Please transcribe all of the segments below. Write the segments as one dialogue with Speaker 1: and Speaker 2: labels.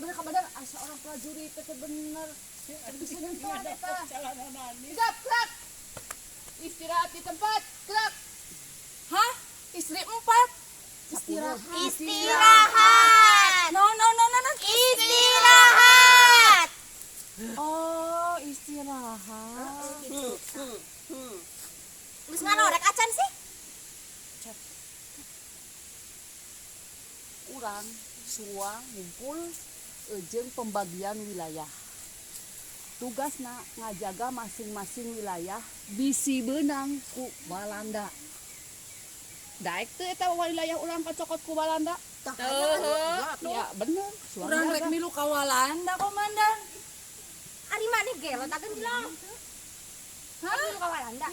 Speaker 1: kabar seorang prajurit itu bener. Bisa nyentuh apa? Gerak, gerak. Istirahat di tempat, gerak.
Speaker 2: Hah? Istri 4?
Speaker 3: Istirahat.
Speaker 2: No.
Speaker 3: Istirahat.
Speaker 2: Oh, istirahat.
Speaker 3: Geus nganorek acan sih?
Speaker 1: Urang suang ngumpul jeung pembagian wilayah. Tugasna ngajaga masing-masing wilayah bisi beunang ku Walanda. Daek teu eta wilayah urang kacokot ku Walanda? Ya bener,
Speaker 2: Urang rek milu ka Walanda, Komandan.
Speaker 3: Ari maneh gelot agen bilang. Hah? Lu ka Walanda.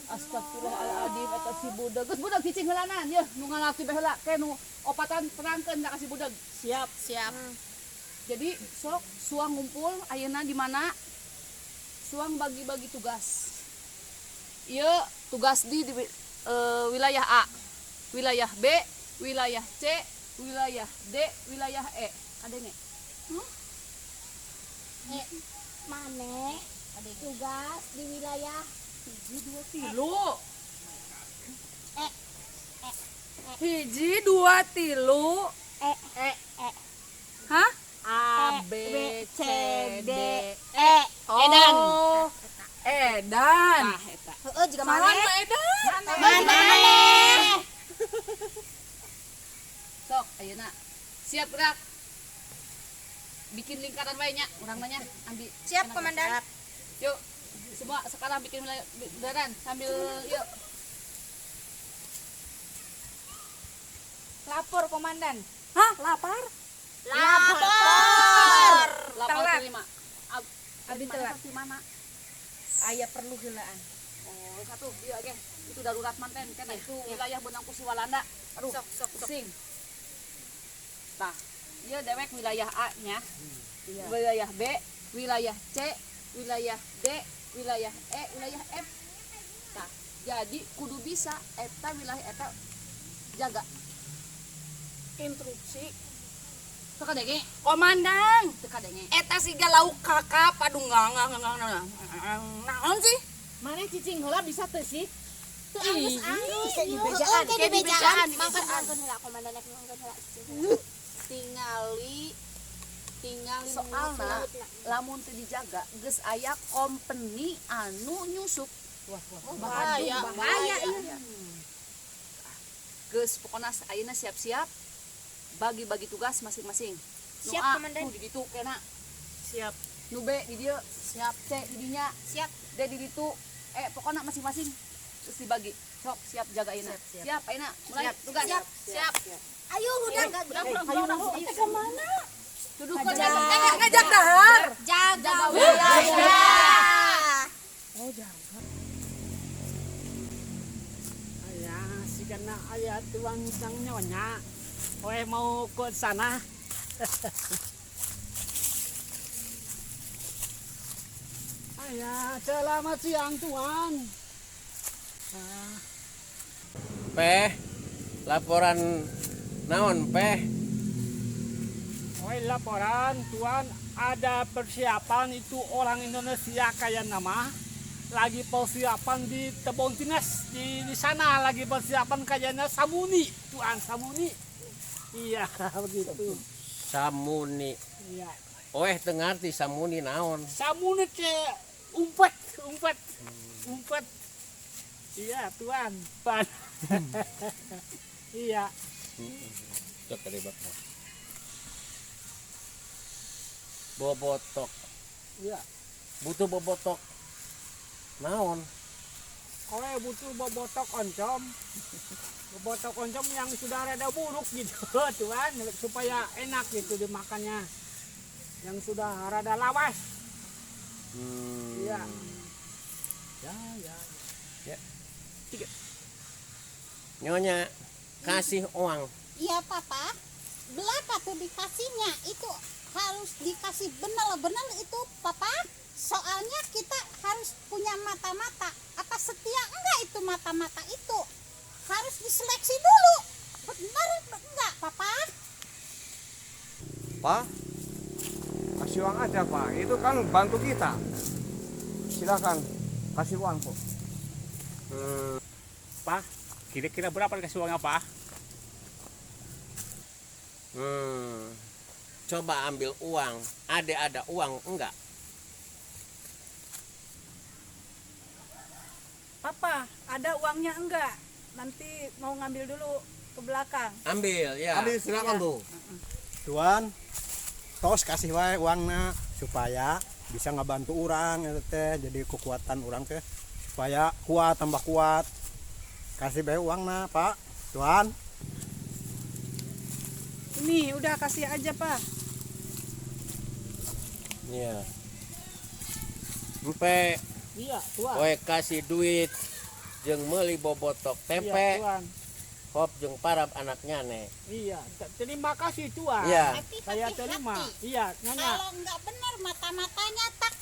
Speaker 1: Astagfirullahaladzim eta si budag. Geus budag cicing heulanan yeuh nu ngalaki bae heula ke nu opatan terangkeun da ka si budag.
Speaker 2: Siap.
Speaker 1: Jadi sok suang ngumpul ayeuna di mana? Suang bagi-bagi tugas. Ieu tugas di wilayah A, wilayah B, wilayah C, wilayah D, wilayah E. Kadenge.
Speaker 3: Maneh tugas di wilayah
Speaker 2: 1, 2, 3. Hah?
Speaker 1: A, B, C, D,
Speaker 3: E.
Speaker 1: Edan.
Speaker 2: Oh, Edan.
Speaker 1: Tah eta.
Speaker 3: Heeh juga
Speaker 2: Salam
Speaker 3: maneh.
Speaker 2: Pak Edan.
Speaker 3: Maneh.
Speaker 1: Sok ayeuna siap gerak. Bikin lingkaran wae nya urang mah nya Andi.
Speaker 3: Siap, Komandan.
Speaker 1: Yuk, semua sekarang bikin lingkaran sambil yuk.
Speaker 2: Lapor, Komandan. Hah? Lapar?
Speaker 3: Lapor.
Speaker 1: Lapor
Speaker 2: Telat.
Speaker 1: terima.
Speaker 2: Abi telat.
Speaker 1: Di mana?
Speaker 2: Aya perlu heulaan.
Speaker 1: Oh, satu. Iya, ge. Itu darurat manten kan itu wilayah benang ku si Walanda. Aduh,
Speaker 2: Sok.
Speaker 1: pusing. Tah, ieu dewek wilayah A nya. Wilayah B, wilayah C, wilayah D, wilayah E, wilayah F. Tah, jadi kudu bisa eta wilayah eta jaga.
Speaker 2: Instruksi.
Speaker 1: Teu kadenge,
Speaker 2: Komandan.
Speaker 1: teu kadenge.
Speaker 2: Eta siga lauk kakap. Aduh, naon sih?
Speaker 4: Maneh cicing heula bisa teu sih?
Speaker 3: Angus.
Speaker 2: di
Speaker 3: Oke
Speaker 2: bejaan,
Speaker 3: di bejaan.
Speaker 1: di
Speaker 3: Mangkat
Speaker 1: bejaan.
Speaker 3: mangkat heula Komandan mangkat heula.
Speaker 1: Tingali
Speaker 3: Soalna
Speaker 1: lamun teu dijaga geus aya company anu nyusup.
Speaker 3: bahaya ieu.
Speaker 1: Geus pokona ayeuna siap-siap bagi-bagi tugas masing-masing. Nu
Speaker 3: Siap,
Speaker 1: A,
Speaker 3: Komandan.
Speaker 1: nu di ditu kena.
Speaker 2: Siap.
Speaker 1: Nu B di dieu, siap. C di dinya,
Speaker 3: Siap.
Speaker 1: D di ditu. Pokona masing-masing terus dibagi. Sok siap jaga ayeuna. Siap ayeuna. Mulai tugas.
Speaker 3: Siap. Ayo udah.
Speaker 2: Ke mana?
Speaker 1: Duduk
Speaker 2: Ngajak dahar.
Speaker 3: Jaga wilayah.
Speaker 2: Oh, jaga.
Speaker 4: Ya, si kena aya tuang sang nyonya. Oe mau ke sana. Ayah, selamat siang tuan.
Speaker 5: Peh, laporan naon Peh?
Speaker 4: Oe laporan tuan ada persiapan itu orang Indonesia kayak nama lagi persiapan di Tebon Tines di sana lagi persiapan kayaknya Samuni tuan Samuni. Iya begitu.
Speaker 5: Samuni.
Speaker 4: Iya.
Speaker 5: Oeh teu ngarti samuni naon.
Speaker 4: Samuni ke umpet. Iya tuan. Pan. Iya.
Speaker 5: Cok kelibet mah. Bobotok.
Speaker 4: Iya.
Speaker 5: Butuh bobotok. Naon?
Speaker 4: Oe butuh bobotok oncom. Bobotok oncom yang sudah rada buruk gitu tuan supaya enak gitu dimakannya. Yang sudah rada lawas. Iya. Ya.
Speaker 5: Nyonya kasih uang.
Speaker 3: Iya papa. Berapa tuh dikasihnya? Itu harus dikasih benar-benar itu papa. Soalnya kita harus punya mata-mata. Apa setia enggak itu mata-mata itu? Harus diseleksi dulu. Benar enggak papa?
Speaker 6: Pak, kasih uang aja Pak. Itu kan bantu kita. Silakan kasih uang kok.
Speaker 4: Pak, kira-kira berapa dikasih uangnya, Pak?
Speaker 5: Coba ambil uang. Ada uang enggak?
Speaker 2: Papa, ada uangnya enggak? Nanti mau ngambil dulu ke belakang.
Speaker 5: Ambil ya.
Speaker 6: Ambil silakan tuh.
Speaker 7: Tuan, tos kasih wae uangna supaya bisa ngebantu orang ya teh, jadi kekuatan orang teh supaya kuat tambah kuat. Kasih bae uangna, Pak. Tuan.
Speaker 2: Ini udah kasih aja, Pak.
Speaker 5: Iya. Empe
Speaker 4: Iya, Tuan.
Speaker 5: we kasih duit jeung meuli bobotok
Speaker 4: Iya,
Speaker 5: tempe.
Speaker 4: Tuan.
Speaker 5: Hop jeung parab anaknya nih.
Speaker 4: Iya, terima kasih, Tuan.
Speaker 5: Iya.
Speaker 3: Tapi
Speaker 4: Saya
Speaker 3: hati-hati.
Speaker 4: terima. Iya, Nyonya.
Speaker 3: Kalau nggak benar mata-matanya tak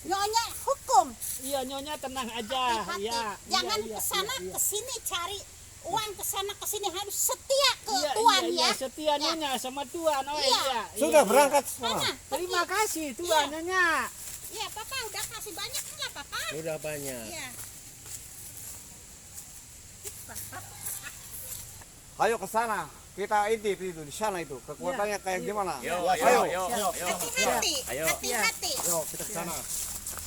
Speaker 3: nyonya hukum.
Speaker 4: Iya, Nyonya tenang aja.
Speaker 3: Hati-hati.
Speaker 4: Iya.
Speaker 3: Jangan
Speaker 4: iya,
Speaker 3: kesana
Speaker 4: iya, iya.
Speaker 3: kesini cari uang kesana kesini, harus setia ke
Speaker 4: Iya,
Speaker 3: tuan
Speaker 4: iya,
Speaker 3: ya.
Speaker 4: iya, setia Nyonya sama Tuan. Oh
Speaker 3: Iya.
Speaker 4: iya.
Speaker 6: Sudah
Speaker 4: iya,
Speaker 6: berangkat semua.
Speaker 3: Mana?
Speaker 4: Terima kasih, Tuan
Speaker 3: Iya.
Speaker 4: Nyonya.
Speaker 3: Iya, Papa udah kasih banyak enggak, Papa?
Speaker 5: Sudah banyak.
Speaker 3: Iya.
Speaker 6: Ayo ke sana. Kita intip itu di sana itu. Kekuatannya kayak gimana?
Speaker 5: Yo,
Speaker 6: Ayo.
Speaker 3: Hati-hati.
Speaker 5: Ayo.
Speaker 3: Hati-hati.
Speaker 7: Yuk, kita ke sana.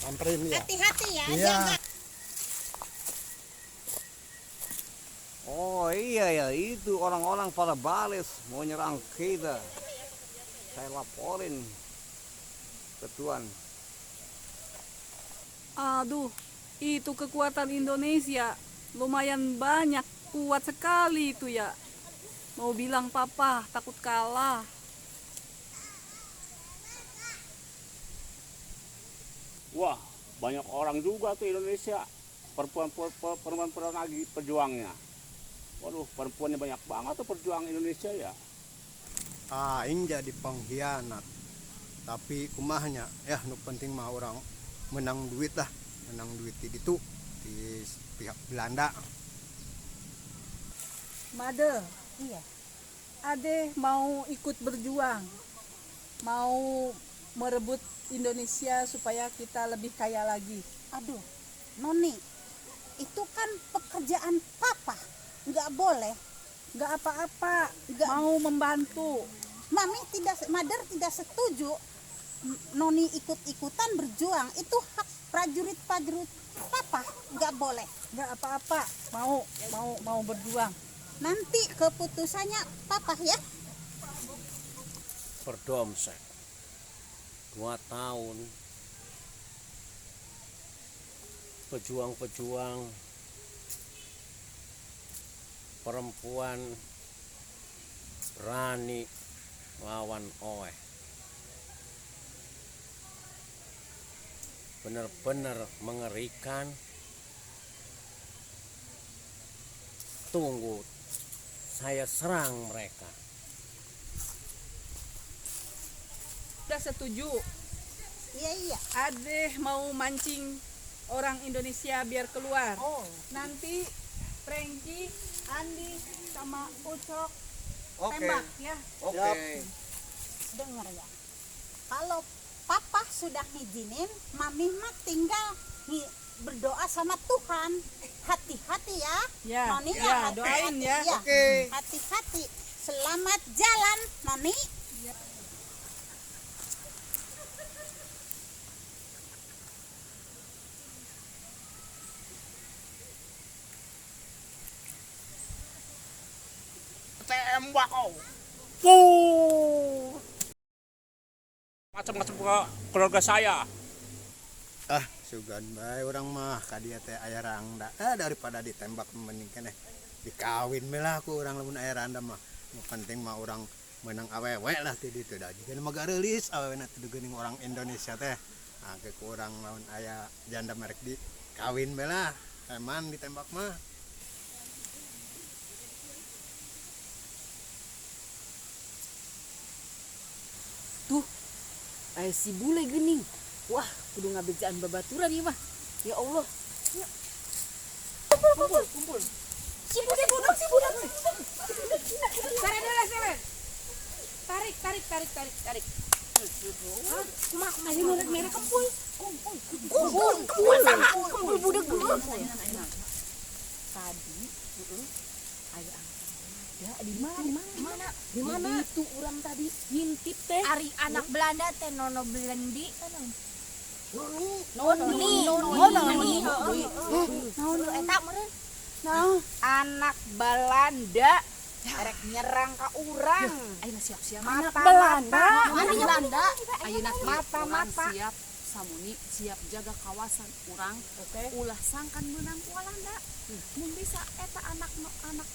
Speaker 7: Samperin ya.
Speaker 3: Hati-hati ya.
Speaker 7: Iya.
Speaker 3: Jaga.
Speaker 6: Oh iya ya, itu orang-orang pada balas mau nyerang kita. Saya laporin ke Tuan.
Speaker 2: Aduh, itu kekuatan Indonesia. Lumayan banyak, kuat sekali itu ya. Mau bilang papa, takut kalah.
Speaker 4: Wah, banyak orang juga tuh Indonesia. Perempuan lagi pejuangnya. Waduh, perempuannya banyak banget tuh perjuang Indonesia ya.
Speaker 7: Aing jadi pengkhianat. Tapi kumahnya, ya nu penting mah orang menang duit lah. Menang duit di itu di pihak Belanda.
Speaker 2: Made,
Speaker 3: Iya.
Speaker 2: Ade mau ikut berjuang. Mau merebut Indonesia supaya kita lebih kaya lagi.
Speaker 3: Aduh, Noni, itu kan pekerjaan Papa. Nggak boleh.
Speaker 2: Nggak apa-apa,
Speaker 3: Nggak.
Speaker 2: mau membantu.
Speaker 3: Mother tidak setuju Noni ikut-ikutan berjuang. Itu hak prajurit-prajurit Papa. Nggak boleh.
Speaker 2: Nggak apa-apa, mau berjuang.
Speaker 3: Nanti keputusannya Papa ya.
Speaker 5: Berdomsek 2 tahun pejuang-pejuang perempuan berani lawan oeh, benar-benar mengerikan. Tunggu saya serang mereka.
Speaker 2: Udah setuju.
Speaker 3: Iya.
Speaker 2: Ade mau mancing orang Indonesia biar keluar.
Speaker 3: Oh.
Speaker 2: Nanti Franky, Andi, sama Ucok
Speaker 6: Oke.
Speaker 2: tembak ya.
Speaker 6: Oke.
Speaker 3: Dengar ya. Kalau Papa sudah ngizinin, Mami mah tinggal berdoa sama Tuhan. Hati-hati ya.
Speaker 2: Ya,
Speaker 3: Noni
Speaker 2: ya,
Speaker 3: hati-hati
Speaker 2: doain ya.
Speaker 6: Oke.
Speaker 3: Hati-hati. Selamat jalan, Noni.
Speaker 4: Tembak kau. Puh. Macam-macam ke keluarga saya.
Speaker 7: Sugan bae orang mah kadia teh aya rangda. Daripada ditembak mending keneh dikawin melah ku orang lamun aya randa mah. Nu penting mah orang menang awewe lah ti ditu da. Jika mah geulis awewena teh geuning orang Indonesia teh. Nah, ke kurang lamun aya janda merek di kawin melah. Eman ditembak mah.
Speaker 8: Si bule gening. Wah, kudu ngabejaan babaturan ieu mah. Ya Allah. Kumpul. Si budak.
Speaker 2: Tarik.
Speaker 1: adik.
Speaker 8: Kumaha kemarin merek kempul. Kempul sama kempul budak dulu.
Speaker 1: Tadi aya ya di mana itu orang tadi ngintip teh
Speaker 8: Ari anak Belanda teh nono Belendi
Speaker 1: noni
Speaker 8: eta meureun.
Speaker 3: Anak Belanda rek nyerang ka urang.
Speaker 1: ayeuna siap-siap
Speaker 3: Mata
Speaker 8: Belanda.
Speaker 1: Belanda ayeuna
Speaker 3: Mata-mata.
Speaker 1: siap samuni siap jaga kawasan urang ulah sangkan menang ku Walanda mun bisa eta anak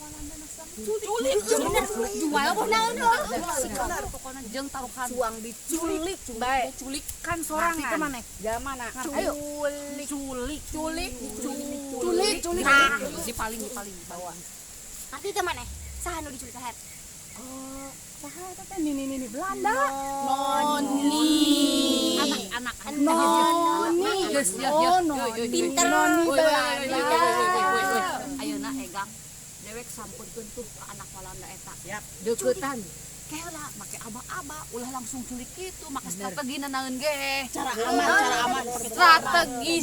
Speaker 1: Walanda na sang culik jual benar pokona jeung taruhan
Speaker 3: Suang diculik bae.
Speaker 1: culik
Speaker 3: Kan
Speaker 1: Ngerti ke
Speaker 3: sorangan.
Speaker 1: maneh?
Speaker 3: Jamana.
Speaker 1: Ayo. Culik. Nah, di paling bawah.
Speaker 8: Arti teh maneh? Saha nu diculik saha?
Speaker 3: Saha eta teh nini Belanda.
Speaker 1: Noni. Anak.
Speaker 8: Noni.
Speaker 1: Geus ya.
Speaker 8: Pinter.
Speaker 1: Ayeuna egang dewek sampurkeun tuh ka anak Walanda eta.
Speaker 3: Siap.
Speaker 1: Deuketan. Kela make aba-aba ulah langsung culik kitu maka strategi naon ge.
Speaker 3: Cara aman.
Speaker 1: Strategi.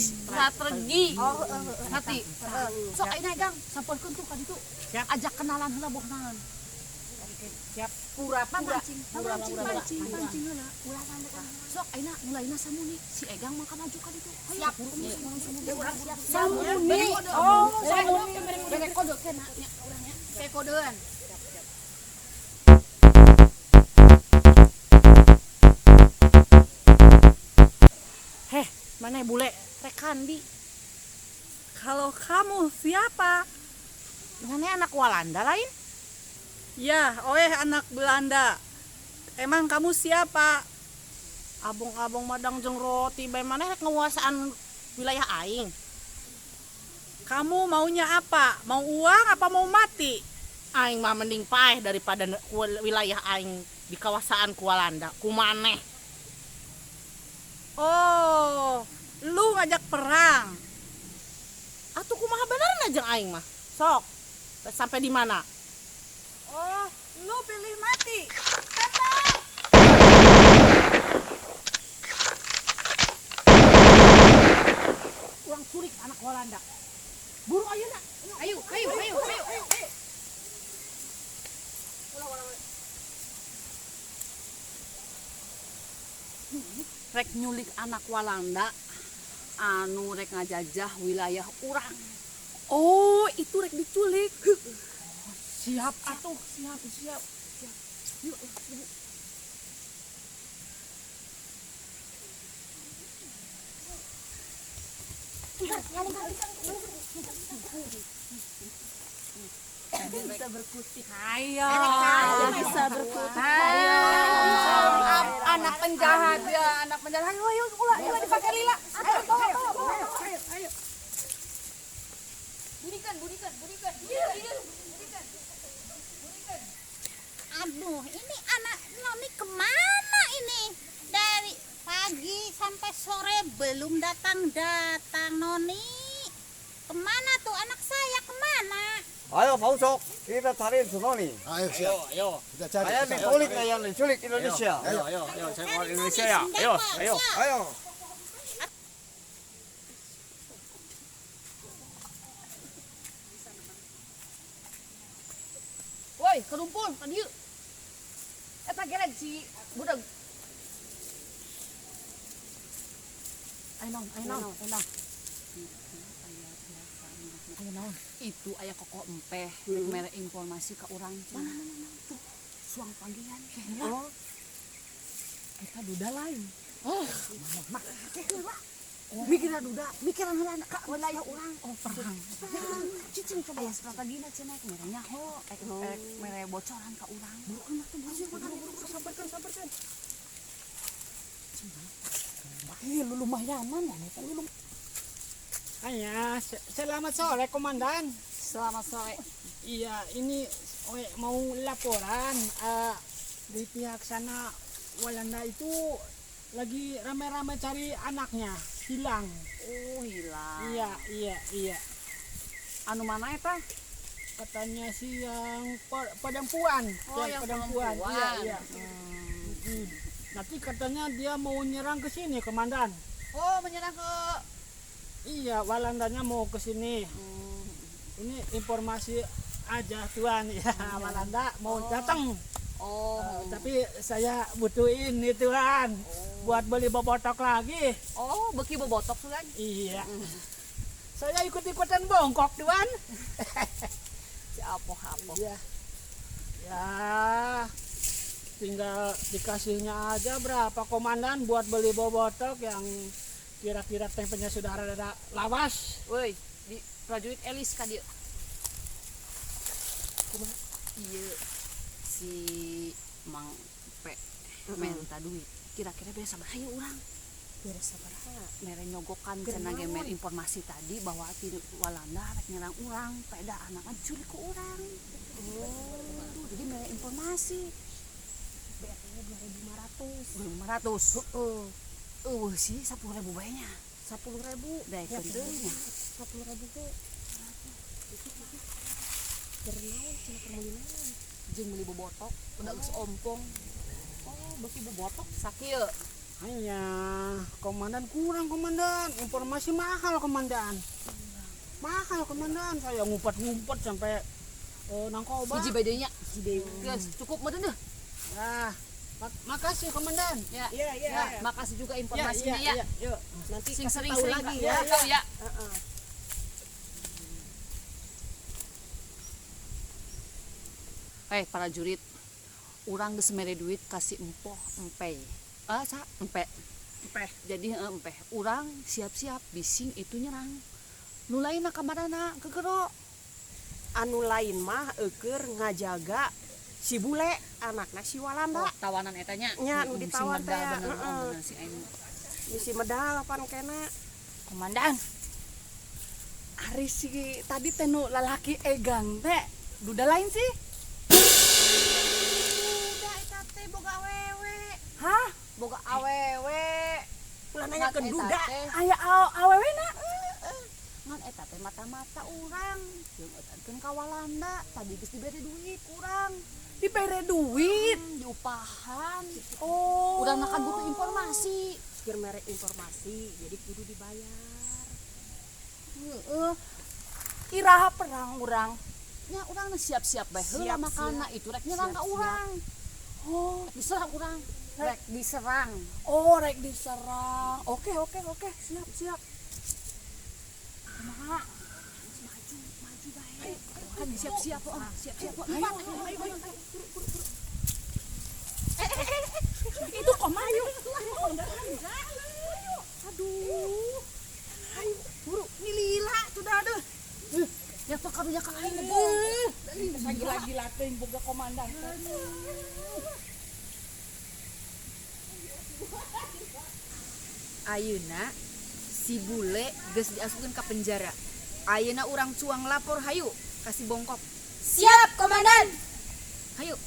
Speaker 1: Ngerti? Sok ayeuna egang sampurkeun tuh ka ditu. Ajak kenalan heula boh naon.
Speaker 3: Siap. Pura-pura.
Speaker 1: Mancing heula. Ulah landekan. Sok ayeuna mulaina samuni si egang mangka maju ka ditu. Siap. Samuni. Oh, samuni. Bere kode kena nya urangnya. Kayak kodean.
Speaker 3: Mana bule rek kandi.
Speaker 2: Kalau kamu siapa?
Speaker 3: Mana anak Walanda lain?
Speaker 2: Ya, anak Belanda. Emang kamu siapa?
Speaker 3: Abong-abong madang jeung roti bae maneh rek nguasaan wilayah aing.
Speaker 2: Kamu maunya apa? Mau uang apa mau mati?
Speaker 3: Aing mah mending paeh daripada wilayah aing di kawasan Walanda. Kumaneh?
Speaker 2: Oh, lu ngajak perang.
Speaker 3: Atuh kumaha benerna jeung aing mah? Sok. Sampai di mana?
Speaker 2: Oh, lu pilih mati.
Speaker 3: Urang culik anak Walanda. Buru ayeuna.
Speaker 1: Ayo. Rek nyulik anak Walanda anu rek ngajajah wilayah urang.
Speaker 2: Oh, itu rek diculik.
Speaker 3: Siap atuh, siap.
Speaker 1: Yuk.
Speaker 8: Bisa berkutik.
Speaker 2: Ayo.
Speaker 8: Bisa berkutik.
Speaker 1: Anak penjahat ya, anak penjahat. Ayo ulah dipakai lila. Ayo. Bunyikan.
Speaker 3: Aduh, ini anak Noni kemana ini? Dari pagi sampai sore belum datang Noni. Kemana tuh anak saya kemana?
Speaker 6: Ayo Pak Usok, kita cari Noni.
Speaker 7: Ayo siap.
Speaker 4: Ayo.
Speaker 7: Kita cari.
Speaker 6: Saya diculik yang diculik Indonesia.
Speaker 4: Ayo, saya mau Indonesia ya. Ayo.
Speaker 6: Ayo.
Speaker 1: Woi, kerumpul ka dieu. Eta geleg si budak. Ayo naon. Itu aya koko empeh mere informasi ke urang. Mana tuh suang panggilan. Oh. Eta duda lain. Oh, mak. Mikiran duda, mikiran heula ka wilayah urang. Oh, perang. Cicing coba aya strategina cenah mere nyaho, mere bocoran ka urang. Buruan mah tuh buru sabarkan. Lu lumayan mana nih? Lu
Speaker 4: Hanya selamat sore komandan.
Speaker 1: selamat sore.
Speaker 4: Iya, ini mau laporan di pihak sana Walanda itu lagi rame-rame cari anaknya hilang.
Speaker 1: Oh, hilang.
Speaker 4: Iya.
Speaker 1: Anu mana eta?
Speaker 4: Katanya sih yang perempuan.
Speaker 1: Oh, yang perempuan.
Speaker 4: Iya. Nanti katanya dia mau nyerang ke sini, komandan.
Speaker 1: Oh, menyerang ke
Speaker 4: Iya, Walandanya mau ke sini. Ini informasi aja Tuan ya, Walanda mau datang. Tapi saya butuhin nih Tuan buat beli bobotok lagi.
Speaker 1: Oh, beki bobotok tuh kan.
Speaker 4: Iya. Saya ikut-ikutan bongkok Tuan.
Speaker 1: Si apoh-apoh.
Speaker 4: Iya. Ya, tinggal dikasihnya aja berapa komandan buat beli bobotok yang kira-kira tempenya sudah rada lawas.
Speaker 1: Woi, di prajurit Elis kan dia. Kumaha? Iya. Si Mang Pe minta duit. Kira-kira biasa bahaya urang. Biasa bahaya. Mere nyogokan cenah ge mere informasi tadi bahwa ti Walanda rek nyerang urang, peda anak culik ku urang. Jadi mere informasi. BRT-nya 2.500. 2.500. Sih 10.000 bae nya. 10.000 daek teu nya. 10.000 teh. Kernaon cenah permalinan. Jeung beli bobotok, udah geus ompong. Oh, beki bobotok sakieu.
Speaker 4: Hanya komandan kurang komandan, informasi mahal komandan. Mahal komandan, saya ngumpet-ngumpet sampai nangkoba.
Speaker 1: Hiji bae deui nya. Hiji deui. Geus cukup meureun deh.
Speaker 4: Nah, makasih komandan.
Speaker 1: Ya.
Speaker 8: Iya, iya.
Speaker 1: Ya, makasih juga informasinya ya.
Speaker 8: Yuk, nanti
Speaker 1: Sing
Speaker 8: kasih tahu
Speaker 1: sering-sering
Speaker 8: lagi
Speaker 1: ya.
Speaker 8: ya.
Speaker 1: Tahu ya. Para jurit, urang geus mere duit kasih empoh empe. Empe. Jadi empe. Urang siap-siap bising itu nyerang. Nu lainna kamarana kegero.
Speaker 8: Anu lain mah eukeur ngajaga si bule anakna si Walanda.
Speaker 1: Tawanan eta nya.
Speaker 8: Nya, nu
Speaker 1: Bisi
Speaker 8: ditawan teh,
Speaker 1: medal bener,
Speaker 8: heeh.
Speaker 1: bener si Aing.
Speaker 8: Misi medal pan kena.
Speaker 2: Komandan, ari si tadi teh nu lalaki egang teh duda lain sih.
Speaker 3: Udah eta teh boga awewe.
Speaker 2: Hah?
Speaker 3: Boga awewe.
Speaker 8: Ulah nanya ke duda.
Speaker 2: Aya awewena?
Speaker 1: Ngan eta teh mata-mata urang. Jeung eutankeun ka Walanda, tadi geus dibere duit urang.
Speaker 2: Dibere duit.
Speaker 1: Diupahan.
Speaker 2: Oh.
Speaker 1: Urang kan butuh informasi.
Speaker 8: Keur mere informasi, jadi kudu dibayar.
Speaker 2: Heeh. Iraha perang urang.
Speaker 1: Nya urang siap-siap bae heula
Speaker 8: Siap-siap.
Speaker 1: makana itu rek nyerang ka urang.
Speaker 2: Oh,
Speaker 1: Rek diserang urang. Rek diserang.
Speaker 2: oh rek diserang. Oke. Siap.
Speaker 1: Kumaha? Geus maju bae. Kan siap-siap heeh. Siap-siap. Ayo.
Speaker 2: Itu komayu.
Speaker 1: Aduh. Ayo, buru nilila tuh dah aduh. Ya tuh karunya ka aing po.
Speaker 2: Gila-gila teuing boga komandan.
Speaker 9: Ayeuna si bule geus diasupkeun ka penjara. Ayeuna urang cuang lapor hayu kasih bongkok.
Speaker 3: Siap, komandan.
Speaker 9: Hayu.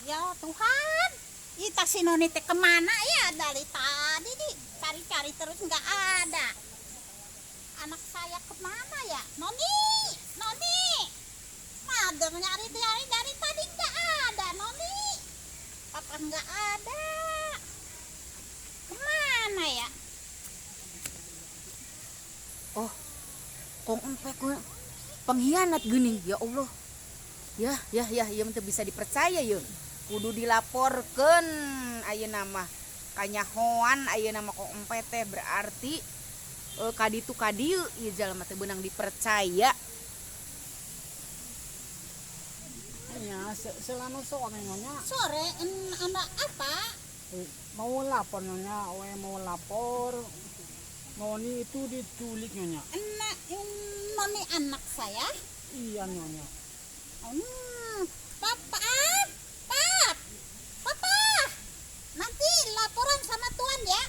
Speaker 3: Ya Tuhan, ita si Noni teh kemana ya dari tadi nih cari-cari terus nggak ada. Anak saya kemana ya? Noni, Mother nyari dari tadi nggak ada Noni. Papa nggak ada. Kemana ya?
Speaker 9: Kong empek pengkhianat geuning ya Allah. Ya ieu teh bisa dipercaya yeun. Kudu dilaporkeun ayeuna mah kanyahoan ayeuna mah kong empek teh berarti kaditu kadieu ieu jalma teh beunang dipercaya.
Speaker 4: Hanya selama sore nyonya
Speaker 3: Sore anak apa?
Speaker 4: mau lapor nyonya, mau lapor. Noni itu diculik nyonya.
Speaker 3: Noni anak saya.
Speaker 4: Iya nyonya.
Speaker 3: Papa, nanti laporan sama Tuan ya.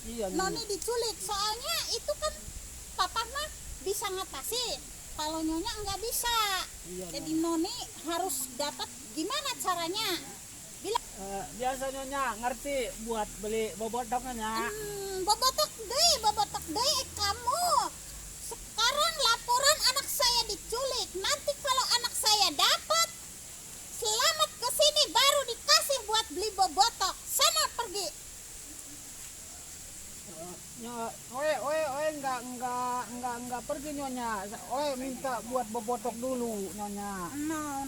Speaker 4: Iya
Speaker 3: Noni
Speaker 4: nyonya.
Speaker 3: diculik, soalnya itu kan Papa mah bisa ngatasin. Kalau Nyonya nggak bisa.
Speaker 4: Iya
Speaker 3: Jadi
Speaker 4: nyonya.
Speaker 3: Noni harus dapat gimana caranya.
Speaker 4: Biasa nyonya ngerti buat beli bobotoknya nya.
Speaker 3: Bobotok deh kamu. Sekarang laporan anak saya diculik. Nanti kalau anak saya dapat selamat ke sini baru dikasih buat beli bobotok. Sana pergi.
Speaker 4: Oe enggak pergi nyonya. Oe minta buat bobotok dulu nyonya.
Speaker 3: No.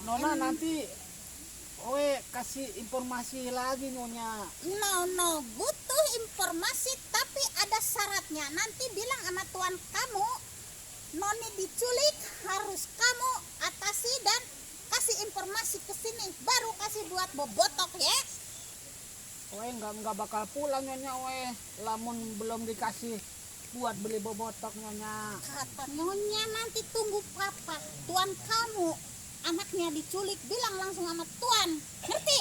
Speaker 4: Nona nanti Oe kasih informasi lagi nyonya.
Speaker 3: No, butuh informasi tapi ada syaratnya. Nanti bilang sama tuan kamu, Noni diculik, harus kamu atasi dan kasih informasi ke sini. Baru kasih buat bobotok ya.
Speaker 4: Oe enggak bakal pulang nyonya oe. Lamun belum dikasih buat beli bobotok nyonya.
Speaker 3: Kata Nyonya nanti tunggu papa. Tuan kamu anaknya diculik, bilang langsung sama tuan. Ngerti?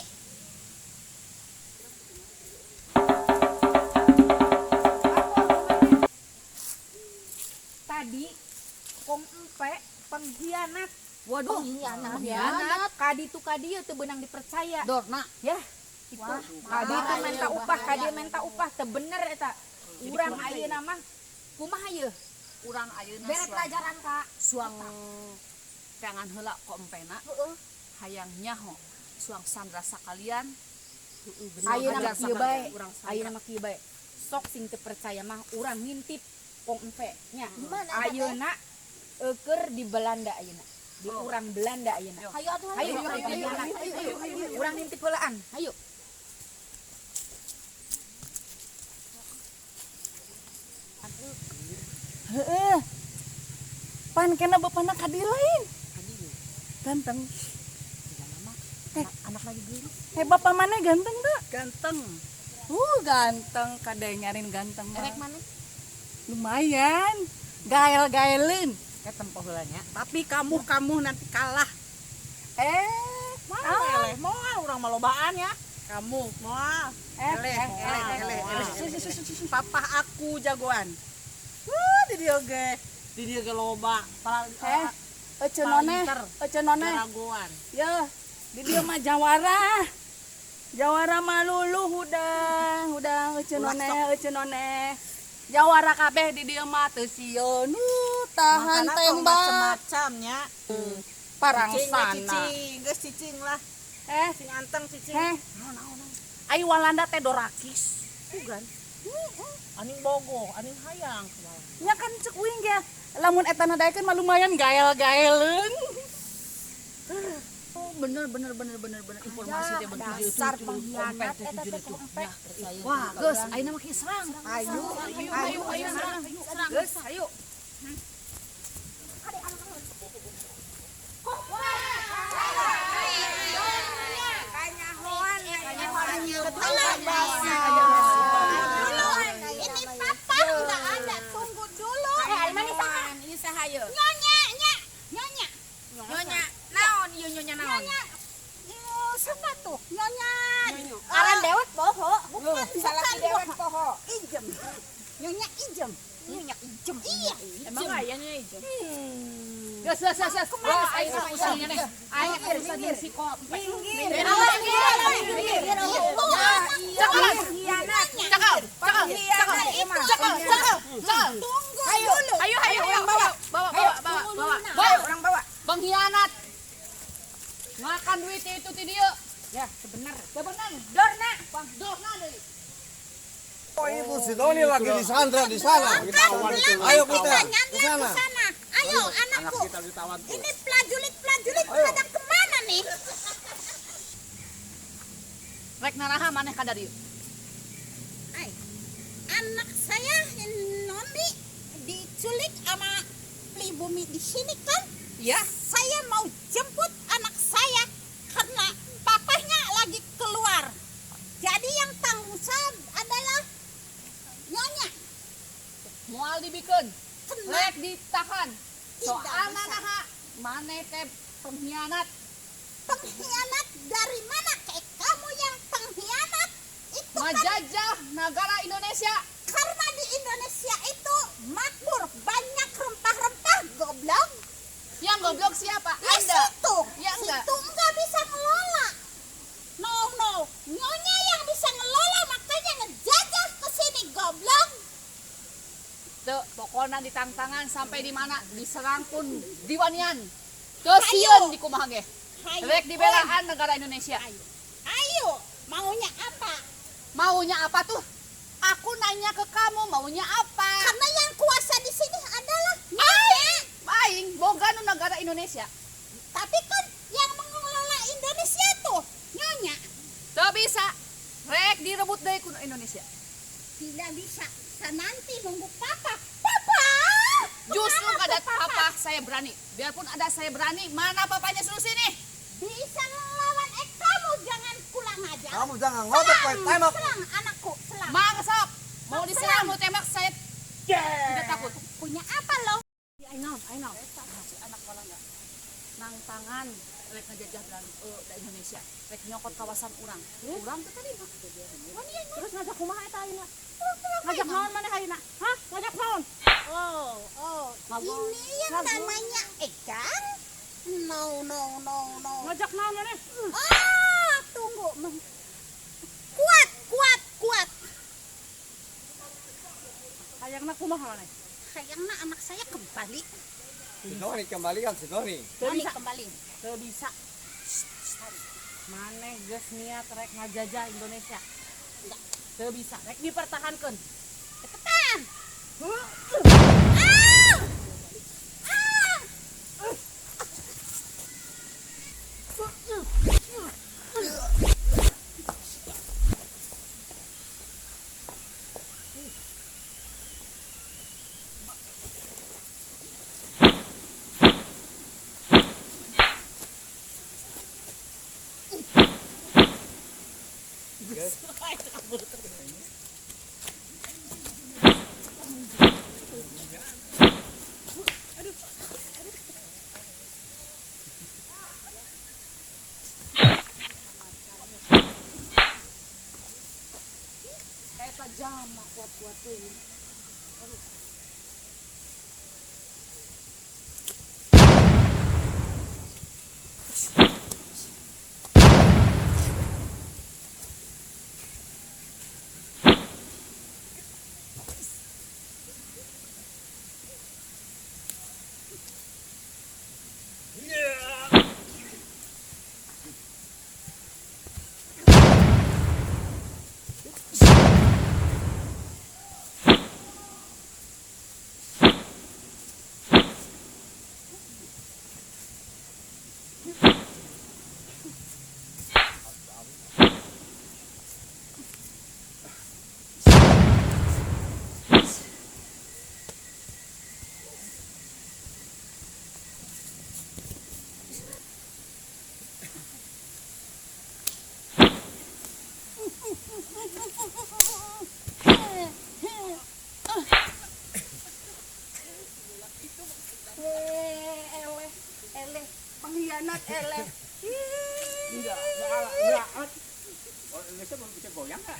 Speaker 9: Tadi kong empe pengkhianat.
Speaker 1: Waduh,
Speaker 9: Pengkhianat. Kadi tu kadi teu beunang dipercaya.
Speaker 1: Dorna.
Speaker 9: Ya. Itu. Kadi tu minta upah, kadi minta upah teu bener eta. Urang ayeuna mah kumaha ieu?
Speaker 1: Urang ayeuna
Speaker 9: Bere pelajaran Kak.
Speaker 1: suang pengan heula ko empena. Hayang nyaho suang sandra sakalian.
Speaker 9: Ayeuna mah kieu bae.
Speaker 1: Urang sandra.
Speaker 9: Ayeuna mah kieu bae. Sok sing teu percaya mah urang ngintip kong empe nya.
Speaker 3: Gimana,
Speaker 9: Ayeuna eukeur di Belanda ayeuna. Di urang Belanda ayeuna.
Speaker 3: Hayo atuh.
Speaker 9: Hayu, urang ngintip heulaan. Hayu.
Speaker 2: Heeh. Pan kena bapana kadi lain. Ganteng.
Speaker 9: Anak lagi gini.
Speaker 2: Bapak mana ganteng tak?
Speaker 8: Ganteng.
Speaker 2: Ganteng. Kadang nyarin ganteng.
Speaker 1: Erek mana?
Speaker 2: Lumayan. Gael-gaelin.
Speaker 8: Ketempo heulanya. Tapi kamu nanti kalah. Moal urang malobaan ya. Kamu moal. Eleh. Papa aku jagoan. Di dia ge loba.
Speaker 2: Ece none.
Speaker 8: Jagoan.
Speaker 2: Ya, di dia mah jawara. Jawara malulu udah ece none. Jawara kabeh di dia mah teu sieun. Tahan tembak
Speaker 8: Macam-macamnya.
Speaker 2: parangsana.
Speaker 8: Geus cicing lah. Sing anteng cicing.
Speaker 2: Ai Walanda teh dorakis.
Speaker 8: Bukan. Aning bogo, aning hayang.
Speaker 2: Nya kan cek uing ge. Lamun eta nadaekeun mah lumayan gael-gaeleun.
Speaker 1: Bener informasi teh bentuk
Speaker 9: Dasar pengkhianat eta teh kong empe.
Speaker 1: Wah, geus ayeuna mah kieu serang.
Speaker 9: Ayo.
Speaker 1: Serang.
Speaker 9: Geus, ayo.
Speaker 3: Ini papa nggak ada. Tunggu dulu.
Speaker 9: Ini sahayu.
Speaker 3: Nyonya.
Speaker 9: Nyonya, naon ieu nyonya naon?
Speaker 3: Siapa tuh? Nyonya.
Speaker 9: Aran dewek poho.
Speaker 3: Bukan,
Speaker 9: Salah
Speaker 3: bukan,
Speaker 9: si dewek poho.
Speaker 3: Ijem. Nyonya Ijem. Iya.
Speaker 8: Emang ayahnya itu.
Speaker 1: Geus. Wah, ayeuna mah usahanya nih. Ayeuna urusan si ko. Ayo, bawa.
Speaker 9: Orang bawa.
Speaker 1: Pengkhianat. Makan duit itu ti dieu.
Speaker 9: Ya, bener.
Speaker 1: Dorna deui.
Speaker 6: Oh, Ibu si Doni lagi disandra di sana. Ayo kita ke sana.
Speaker 3: Ayo anakku. Ini pelajulit pada kemana nih?
Speaker 1: Rek naraha maneh ka dari.
Speaker 3: Anak saya Noni diculik sama pribumi di sini kan?
Speaker 1: Ya.
Speaker 3: Saya mau jemput anak saya karena papahnya lagi keluar. Jadi yang tanggung jawab adalah Nyonya.
Speaker 1: Moal dibikeun.
Speaker 3: Kena.
Speaker 1: Rek ditahan. Soalna
Speaker 3: bisa.
Speaker 1: naha maneh teh pengkhianat.
Speaker 3: Pengkhianat dari mana? Kayak kamu yang pengkhianat. Itu kan
Speaker 1: Ngajajah negara Indonesia.
Speaker 3: karena di Indonesia itu makmur, banyak rempah-rempah, goblok.
Speaker 1: Yang goblok siapa?
Speaker 3: Ya
Speaker 1: Anda.
Speaker 3: situ,
Speaker 1: Ya enggak.
Speaker 3: situ enggak bisa ngelola. Nyonya yang bisa ngelola makanya ngejajah ke sini goblok.
Speaker 1: Tuh, pokoknya ditangtangan sampai di mana diserang pun diwanian. Terus sieun di kumaha ge.
Speaker 3: Hayu.
Speaker 1: Rek dibelaan negara Indonesia.
Speaker 3: Ayo, maunya apa?
Speaker 1: Maunya apa tuh? Aku nanya ke kamu maunya apa?
Speaker 3: Karena yang kuasa di sini adalah Nyonya.
Speaker 1: Aing boga nu negara Indonesia.
Speaker 3: Tapi kan yang mengelola Indonesia tuh Nyonya.
Speaker 1: Tuh bisa. Rek direbut deui ku Indonesia.
Speaker 3: Tidak bisa. Nanti nunggu papa. Papa.
Speaker 1: Justru
Speaker 3: Kenapa
Speaker 1: kada
Speaker 3: tuh,
Speaker 1: papa saya berani. Biarpun ada saya berani, mana papanya suruh sini?
Speaker 3: Bisa ngelawan kamu jangan pulang aja.
Speaker 6: Kamu jangan ngobek, Pak. Tembak.
Speaker 3: Selang anakku, selang.
Speaker 1: Mangsok. Mau diserang, mau tembak saya tidak takut.
Speaker 3: Punya apa lo?
Speaker 1: I know. Si anak wala enggak. Nang tangan rek ngajajah da Indonesia. Rek nyokot kawasan urang. Urang teh tadi mah.
Speaker 8: Terus ngajak kumaha eta ayeuna? Ngajak naon maneh ayeuna? Hah? Ngajak naon?
Speaker 3: Oh, ini yang namanya ikan? No.
Speaker 8: Ngajak naon maneh?
Speaker 3: Tunggu. Kuat.
Speaker 8: Hayangna kumaha maneh?
Speaker 3: Kayaknya anak saya kembali.
Speaker 6: Sinoni kembalikan Sinoni.
Speaker 3: Noni kembali.
Speaker 8: Teu bisa. Maneh geus niat rek ngajajah Indonesia. Teu bisa, rek dipertahankeun.
Speaker 3: Cepetan.
Speaker 1: Eta jama kuat-kuat teuing.
Speaker 2: Eleh, pengkhianat eleh.
Speaker 4: Enggak. Oh, Indonesia belum bisa goyang kan?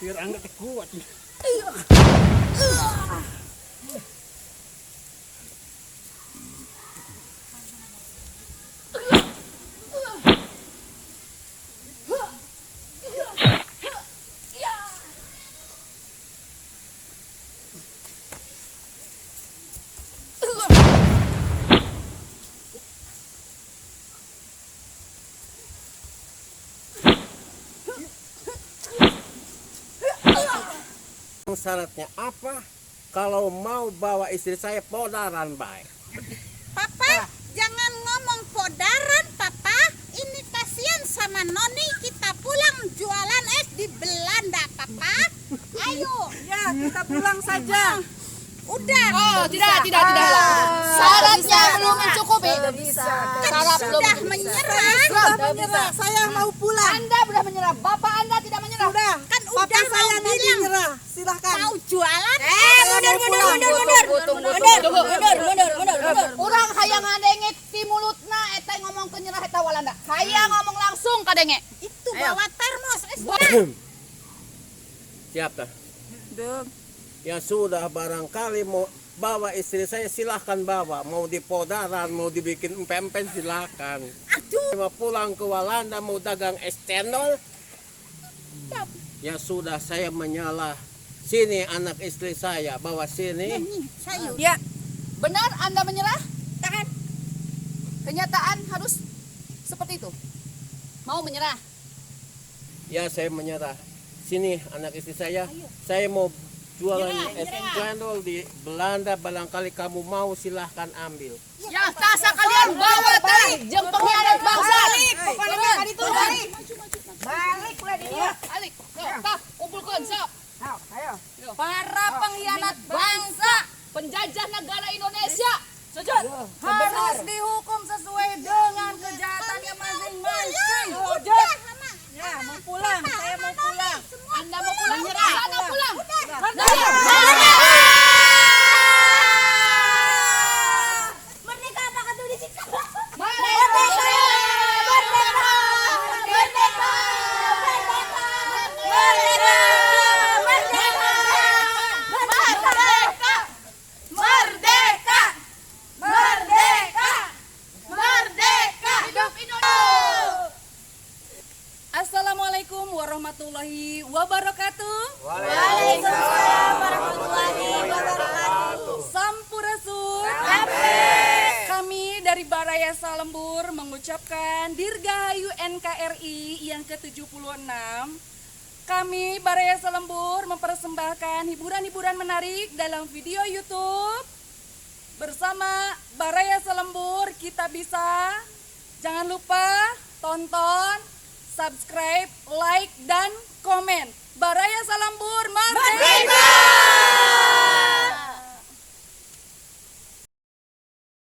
Speaker 4: Biar angkat kuat.
Speaker 5: Syaratnya apa? Kalau mau bawa istri saya podaran baik.
Speaker 3: Papa, jangan ngomong podaran, Papa. Ini kasihan sama Noni. Kita pulang jualan es di Belanda, Papa. Ayo.
Speaker 2: Ya, kita pulang saja.
Speaker 3: Udah.
Speaker 1: Oh, tidak. Syaratnya belum mencukupi. Syarat belum
Speaker 3: Sudah menyerah.
Speaker 2: Menyerah. Saya mau pulang.
Speaker 1: Anda sudah menyerah. Bapak Anda tidak menyerah.
Speaker 2: Udah.
Speaker 3: Kan
Speaker 2: Papa
Speaker 3: udah
Speaker 2: saya
Speaker 3: mau
Speaker 2: nanti
Speaker 3: bilang.
Speaker 2: nyerah. Silahkan.
Speaker 3: Mau jualan?
Speaker 1: Mundur. Urang hayang ngadengit ti
Speaker 5: Siap dah.
Speaker 2: Deng.
Speaker 5: Ya sudah, barangkali mau bawa istri saya silahkan bawa. Mau di podaran, mau dibikin empen-empen silahkan. Mau pulang ke Walanda mau dagang es cendol. Ya sudah, saya menyalah. Sini anak istri saya, bawa sini.
Speaker 3: Sayur.
Speaker 2: Ya,
Speaker 1: Benar Anda menyerah? Tahan. Kenyataan harus seperti itu. Mau menyerah?
Speaker 5: Ya saya menyerah. Sini anak istri saya mau jualan es cendol di Belanda. Barangkali kamu mau silahkan ambil.
Speaker 1: Ya, tasa kalian bawa teh jeung pengkhianat bangsa.
Speaker 9: Pokoknya tadi tuh balik. Balik ulah di dia.
Speaker 1: Alik, tah kumpulkeun sok.
Speaker 9: Ayo.
Speaker 2: para pengkhianat bangsa
Speaker 1: Penjajah negara Indonesia. Sujud.
Speaker 2: harus dihukum sesuai dengan kejahatannya masing-masing.
Speaker 3: Udah, Mama.
Speaker 2: Ya, mau pulang, saya mau pulang.
Speaker 1: Anda mau pulang? Sana pulang.
Speaker 3: Merdeka apa kata disiksa?
Speaker 1: Merdeka!
Speaker 3: Merdeka! Merdeka! Merdeka! Merdeka! Merdeka! Merdeka! Merdeka! Merdeka!
Speaker 1: Hidup Indonesia.
Speaker 2: Assalamualaikum warahmatullahi wabarakatuh.
Speaker 3: Waalaikumsalam warahmatullahi wabarakatuh.
Speaker 2: Sampurasun. Kami dari Barayasa Lembur mengucapkan Dirgahayu NKRI yang ke-76. Kami Barayasa Lembur mempersembahkan hiburan-hiburan menarik dalam video YouTube. Bersama Barayasa Lembur kita bisa. Jangan lupa tonton, subscribe, like, dan komen. Barayasa Lembur merdeka!